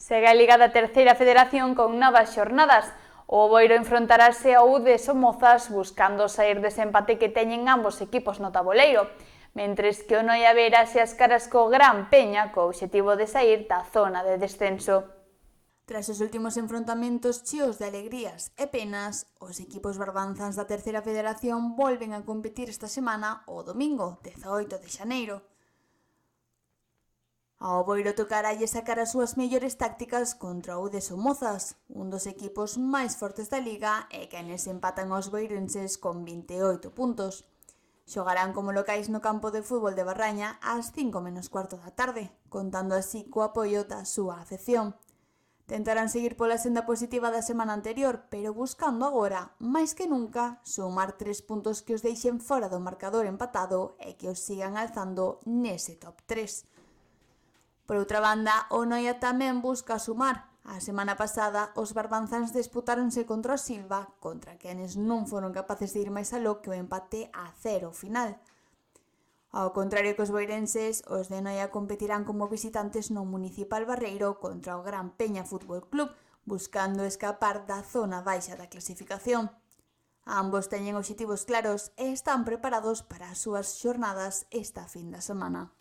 Segue a Liga da Terceira Federación con novas xornadas. O Oboiro enfrontarase ao UD Somozas buscando sair dese empate que teñen ambos equipos no taboleiro, mentres que o Noia verase as caras co Gran Peña co obxectivo de sair da zona de descenso. Tras os últimos enfrontamentos cheos de alegrías e penas, os equipos barbanzans da Terceira Federación volven a competir esta semana o domingo, 18 de xaneiro. Ao Oboiro tocará sacar as súas mellores tácticas contra o UD Somozas, un dos equipos máis fortes da Liga e quenes empatan aos boirenses con 28 puntos. Xogarán como locais no campo de fútbol de Barraña ás 5:15 da tarde, contando así co apoio da súa afección. Tentarán seguir pola senda positiva da semana anterior, pero buscando agora, máis que nunca, sumar 3 puntos que os deixen fora do marcador empatado e que os sigan alzando nese top 3. Por outra banda, o Noia tamén busca sumar. A semana pasada, os barbanzans disputáronse contra o Silva, contra quenes non foron capaces de ir máis aló que o empate a 0 final. Ao contrario que os boirenses, os de Noia competirán como visitantes no Municipal Barreiro contra o Gran Peña Fútbol Club, buscando escapar da zona baixa da clasificación. Ambos teñen obxectivos claros e están preparados para as súas xornadas esta fin de semana.